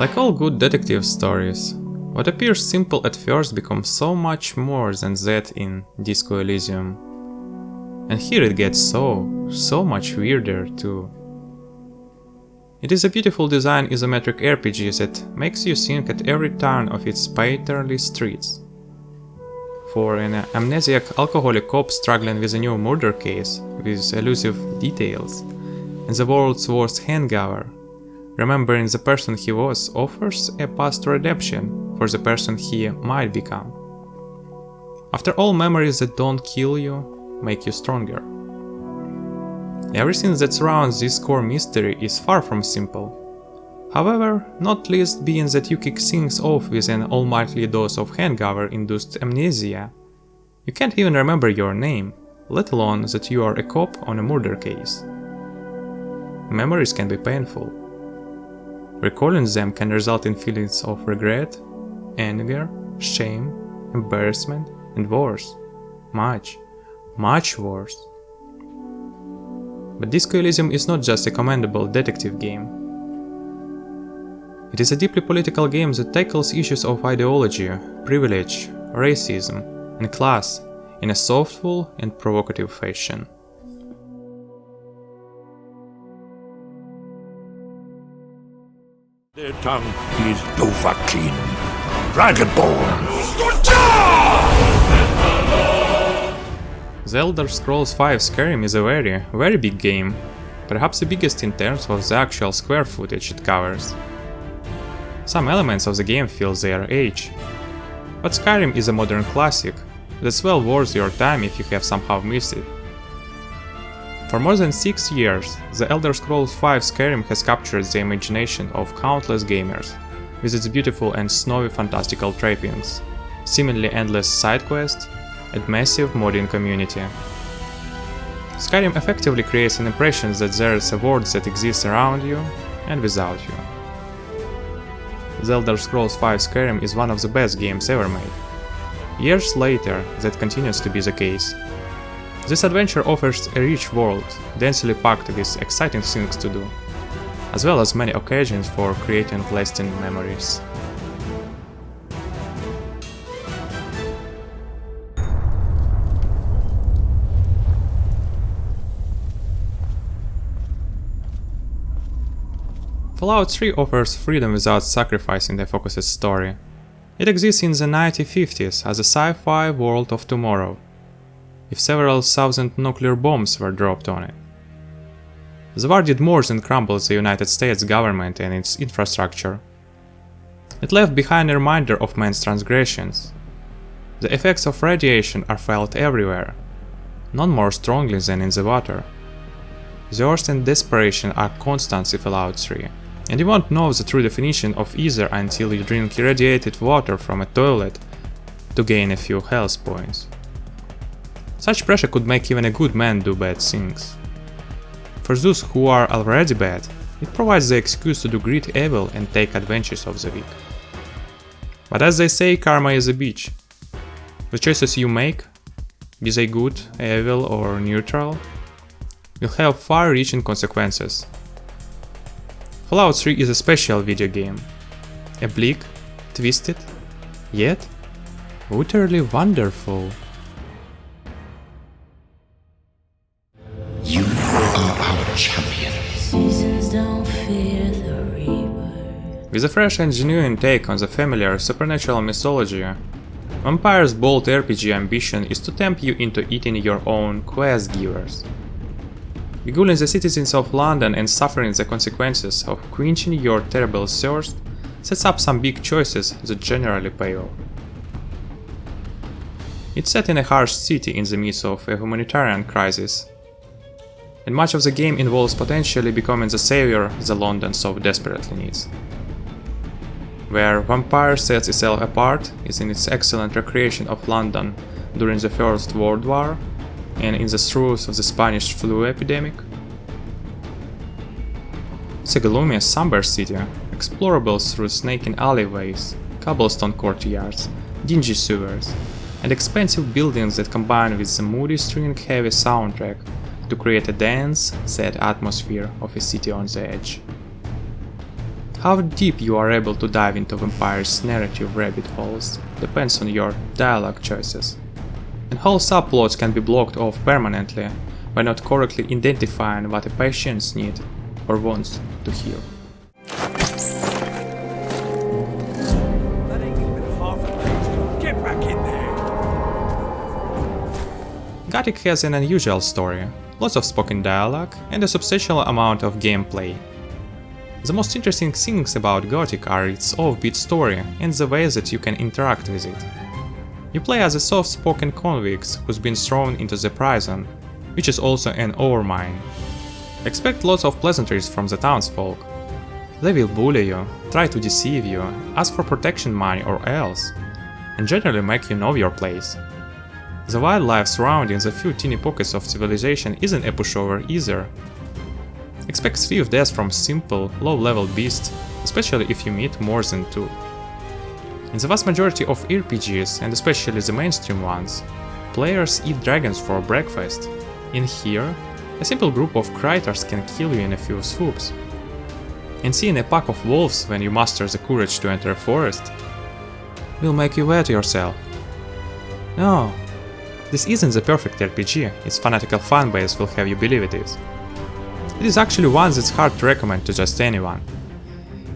Like all good detective stories, what appears simple at first becomes so much more than that in Disco Elysium. And here it gets so much weirder too. It is a beautiful design isometric RPG that makes you think at every turn of its painterly streets. For an amnesiac alcoholic cop struggling with a new murder case with elusive details, and the world's worst hangover, remembering the person he was offers a path to redemption for the person he might become. After all, memories that don't kill you make you stronger. Everything that surrounds this core mystery is far from simple. However, not least being that you kick things off with an almighty dose of hangover-induced amnesia. You can't even remember your name, let alone that you are a cop on a murder case. Memories can be painful. Recalling them can result in feelings of regret, anger, shame, embarrassment, and worse. Much worse. But Disco Elysium is not just a commendable detective game. It is a deeply political game that tackles issues of ideology, privilege, racism, and class in a soulful and provocative fashion. Their tongue is Dovahkiin, Dragonborn. The Elder Scrolls V Skyrim is a very big game, perhaps the biggest in terms of the actual square footage it covers. Some elements of the game feel their age, but Skyrim is a modern classic that's well worth your time if you have somehow missed it. For more than 6 years, the Elder Scrolls V Skyrim has captured the imagination of countless gamers, with its beautiful and snowy fantastical trappings, seemingly endless side quests, and massive modding community. Skyrim effectively creates an impression that there is a world that exists around you and without you. The Elder Scrolls V Skyrim is one of the best games ever made. Years later, that continues to be the case. This adventure offers a rich world, densely packed with exciting things to do, as well as many occasions for creating lasting memories. Fallout 3 offers freedom without sacrificing the focused story. It exists in the 1950s as a sci-fi world of tomorrow, if several thousand nuclear bombs were dropped on it. The war did more than crumble the United States government and its infrastructure. It left behind a reminder of man's transgressions. The effects of radiation are felt everywhere, none more strongly than in the water. The thirst and desperation are constant in Fallout 3. And you won't know the true definition of either until you drink irradiated water from a toilet to gain a few health points. Such pressure could make even a good man do bad things. For those who are already bad, it provides the excuse to do great evil and take advantage of the weak. But as they say, karma is a bitch. The choices you make, be they good, evil or neutral, will have far-reaching consequences. Fallout 3 is a special video game, a bleak, twisted, yet utterly wonderful. You are our champion. Seasons don't fear the reaper. With a fresh and genuine take on the familiar supernatural mythology, Vampyr's bold RPG ambition is to tempt you into eating your own quest givers. Beguiling the citizens of London and suffering the consequences of quenching your terrible thirst sets up some big choices that generally pay off. It's set in a harsh city in the midst of a humanitarian crisis, and much of the game involves potentially becoming the savior the London so desperately needs. Where Vampyr sets itself apart is in its excellent recreation of London during the First World War and in the throes of the Spanish flu epidemic. It's a gloomy, somber city, explorable through snaking alleyways, cobblestone courtyards, dingy sewers, and expensive buildings that combine with the moody string-heavy soundtrack to create a dense, sad atmosphere of a city on the edge. How deep you are able to dive into Vampyr's narrative rabbit holes depends on your dialogue choices, and whole subplots can be blocked off permanently by not correctly identifying what a patient needs or wants to hear. That ain't even half a page. Get back in there! Gothic has an unusual story, lots of spoken dialogue, and a substantial amount of gameplay. The most interesting things about Gothic are its offbeat story and the way that you can interact with it. You play as a soft-spoken convict who's been thrown into the prison, which is also an ore mine. Expect lots of pleasantries from the townsfolk. They will bully you, try to deceive you, ask for protection money or else, and generally make you know your place. The wildlife surrounding the few teeny pockets of civilization isn't a pushover either. Expect swift death from simple, low-level beasts, especially if you meet more than two. In the vast majority of RPGs, and especially the mainstream ones, players eat dragons for breakfast. In here, a simple group of critters can kill you in a few swoops. And seeing a pack of wolves when you muster the courage to enter a forest will make you wet yourself. No, this isn't the perfect RPG, its fanatical fanbase will have you believe it is. It is actually one that's hard to recommend to just anyone.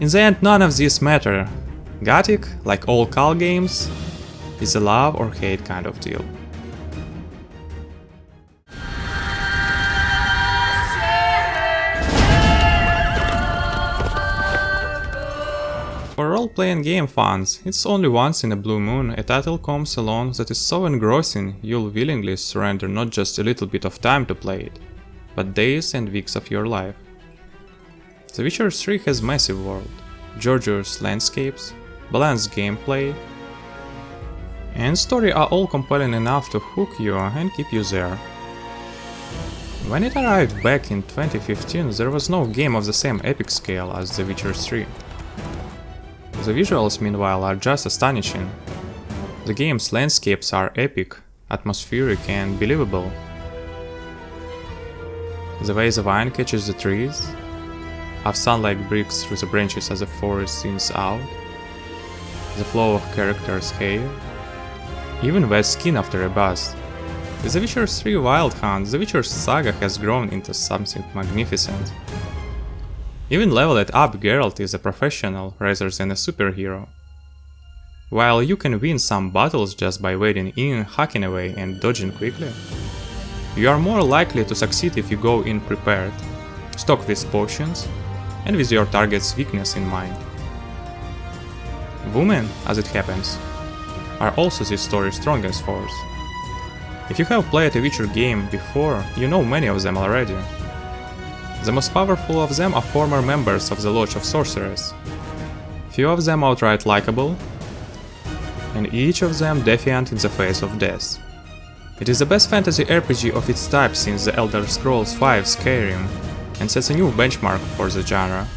In the end, none of these matter. Gothic, like all Call games, is a love or hate kind of deal. For role-playing game fans, it's only once in a blue moon a title comes along that is so engrossing you'll willingly surrender not just a little bit of time to play it, but days and weeks of your life. The Witcher 3 has massive world, gorgeous landscapes, balanced gameplay, and story are all compelling enough to hook you and keep you there. When it arrived back in 2015, there was no game of the same epic scale as The Witcher 3. The visuals, meanwhile, are just astonishing. The game's landscapes are epic, atmospheric and believable. The way the vine catches the trees, how sunlight breaks through the branches as the forest thins out, the flow of characters' hair, even wet skin after a bath. With The Witcher 3 Wild Hunt, The Witcher saga has grown into something magnificent. Even leveled up Geralt is a professional rather than a superhero. While you can win some battles just by wading in, hacking away and dodging quickly, you are more likely to succeed if you go in prepared, stocked with potions, and with your target's weakness in mind. Women, as it happens, are also this story's strongest force. If you have played a Witcher game before, you know many of them already. The most powerful of them are former members of the Lodge of Sorcerers. Few of them outright likable, and each of them defiant in the face of death. It is the best fantasy RPG of its type since The Elder Scrolls V Skyrim, and sets a new benchmark for the genre.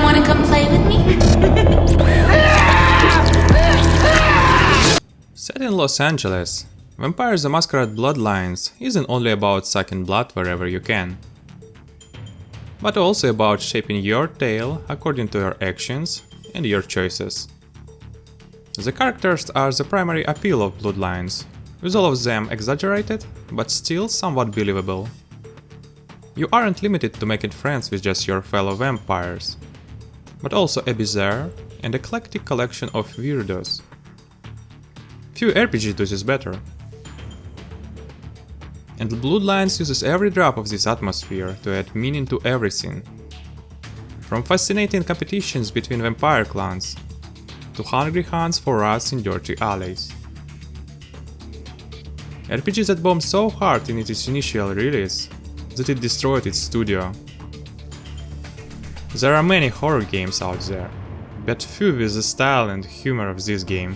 Wanna come play with me? Set in Los Angeles, Vampyr the Masquerade Bloodlines isn't only about sucking blood wherever you can, but also about shaping your tale according to your actions and your choices. The characters are the primary appeal of Bloodlines, with all of them exaggerated, but still somewhat believable. You aren't limited to making friends with just your fellow vampires, but also a bizarre and eclectic collection of weirdos. Few RPGs do this better. And Bloodlines uses every drop of this atmosphere to add meaning to everything. From fascinating competitions between vampire clans, to hungry hunts for rats in dirty alleys. RPG that bombed so hard in its initial release that it destroyed its studio. There are many horror games out there, but few with the style and humor of this game.